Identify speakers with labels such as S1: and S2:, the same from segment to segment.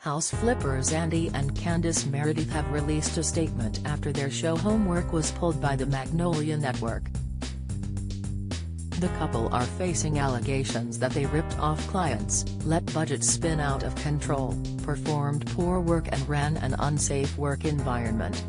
S1: House flippers Andy and Candis Meredith have released a statement after their show Homework was pulled by the Magnolia Network. The couple are facing allegations that they ripped off clients, let budgets spin out of control, performed poor work and ran an unsafe work environment.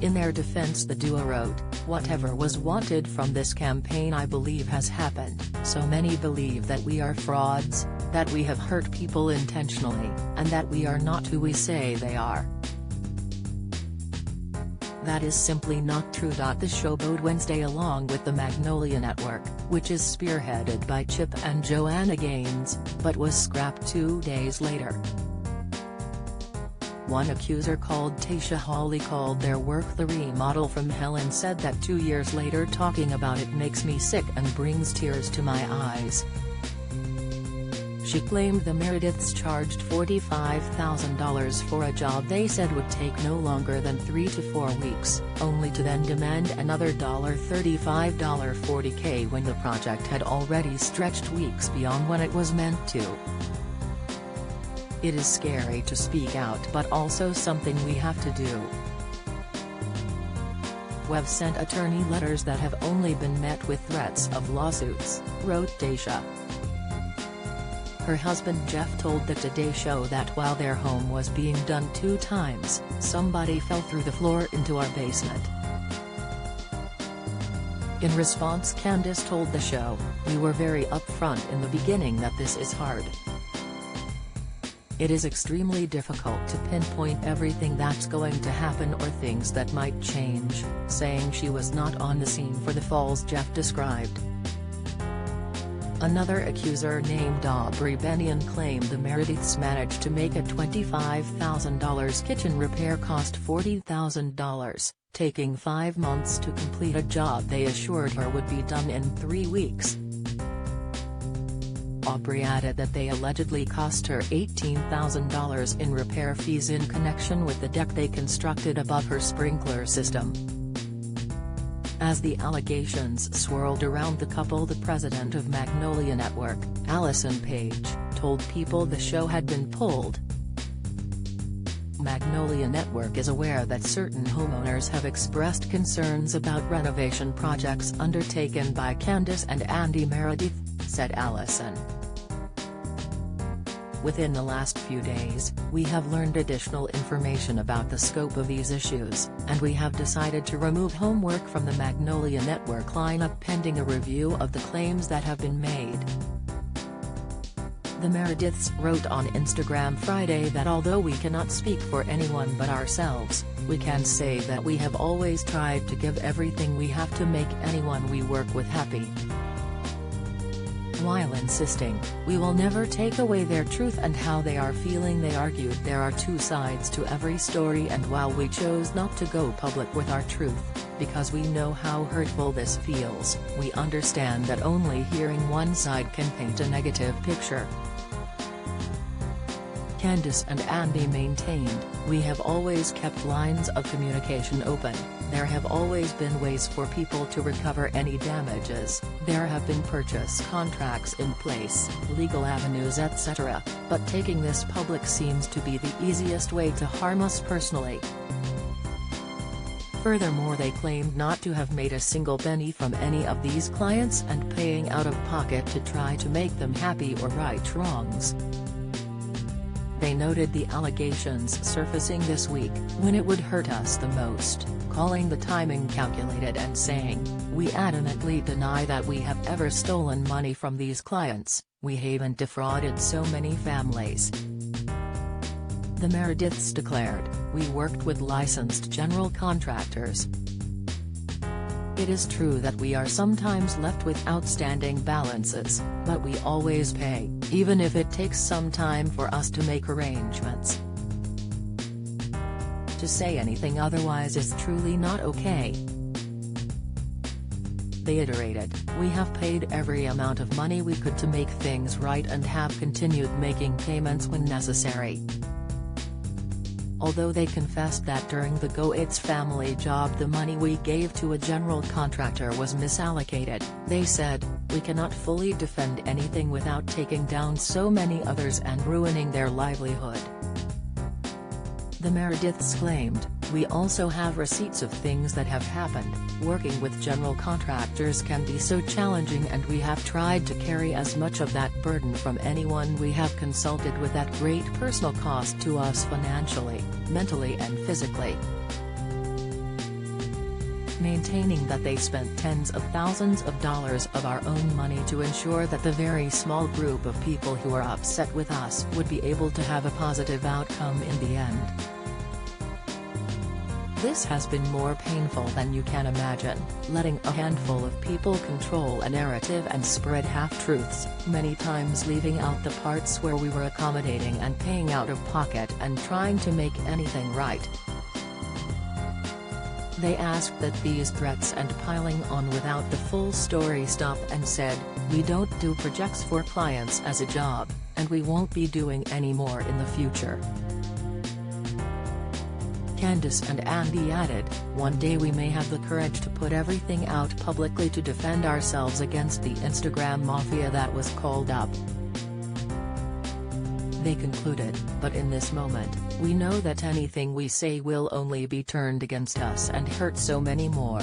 S1: In their defense, the duo wrote, "Whatever was wanted from this campaign I believe has happened. So many believe that we are frauds, that we have hurt people intentionally, and that we are not who we say they are. That is simply not true." The show bowed Wednesday along with the Magnolia Network, which is spearheaded by Chip and Joanna Gaines, but was scrapped 2 days later. One accuser called Tasha Hawley called their work the remodel from hell and said that 2 years later talking about it makes me sick and brings tears to my eyes. She claimed the Merediths charged $45,000 for a job they said would take no longer than 3 to 4 weeks, only to then demand another $35, $40K when the project had already stretched weeks beyond when it was meant to. It is scary to speak out but also something we have to do. "We've sent attorney letters that have only been met with threats of lawsuits," wrote Tasha. Her husband Jeff told the Today Show that while their home was being done 2 times, somebody fell through the floor into our basement. In response, Candis told the show, "We were very upfront in the beginning that this is hard. It is extremely difficult to pinpoint everything that's going to happen or things that might change," saying she was not on the scene for the falls Jeff described. Another accuser named Aubrey Bennion claimed the Merediths managed to make a $25,000 kitchen repair cost $40,000, taking 5 months to complete a job they assured her would be done in 3 weeks. Aubrey added that they allegedly cost her $18,000 in repair fees in connection with the deck they constructed above her sprinkler system. As the allegations swirled around the couple, the president of Magnolia Network, Allison Page, told People the show had been pulled. Magnolia Network is aware that certain homeowners have expressed concerns about renovation projects undertaken by Candis and Andy Meredith, said Allison. "Within the last few days, we have learned additional information about the scope of these issues, and we have decided to remove Homework from the Magnolia Network lineup pending a review of the claims that have been made." The Merediths wrote on Instagram Friday that although we cannot speak for anyone but ourselves, we can say that we have always tried to give everything we have to make anyone we work with happy. While insisting, "We will never take away their truth and how they are feeling," they argued there are 2 sides to every story, and while we chose not to go public with our truth, because we know how hurtful this feels, we understand that only hearing one side can paint a negative picture. Candis and Andy maintained, "We have always kept lines of communication open, there have always been ways for people to recover any damages, there have been purchase contracts in place, legal avenues etc., but taking this public seems to be the easiest way to harm us personally." Furthermore, they claimed not to have made a single penny from any of these clients and paying out of pocket to try to make them happy or right wrongs. They noted the allegations surfacing this week, when it would hurt us the most, calling the timing calculated and saying, "We adamantly deny that we have ever stolen money from these clients, we haven't defrauded so many families." The Merediths declared, "We worked with licensed general contractors. It is true that we are sometimes left with outstanding balances, but we always pay, even if it takes some time for us to make arrangements. To say anything otherwise is truly not okay." They iterated, "We have paid every amount of money we could to make things right and have continued making payments when necessary." Although they confessed that during the Go It's family job the money we gave to a general contractor was misallocated, they said, "We cannot fully defend anything without taking down so many others and ruining their livelihood." The Merediths claimed, "We also have receipts of things that have happened. Working with general contractors can be so challenging and we have tried to carry as much of that burden from anyone we have consulted with at great personal cost to us financially, mentally and physically." Maintaining that they spent tens of thousands of dollars of our own money to ensure that the very small group of people who are upset with us would be able to have a positive outcome in the end. "This has been more painful than you can imagine, letting a handful of people control a narrative and spread half-truths, many times leaving out the parts where we were accommodating and paying out of pocket and trying to make anything right." They asked that these threats and piling on without the full story stop and said, "We don't do projects for clients as a job, and we won't be doing any more in the future." Candis and Andy added, "One day we may have the courage to put everything out publicly to defend ourselves against the Instagram mafia that was called up." They concluded, "But in this moment, we know that anything we say will only be turned against us and hurt so many more."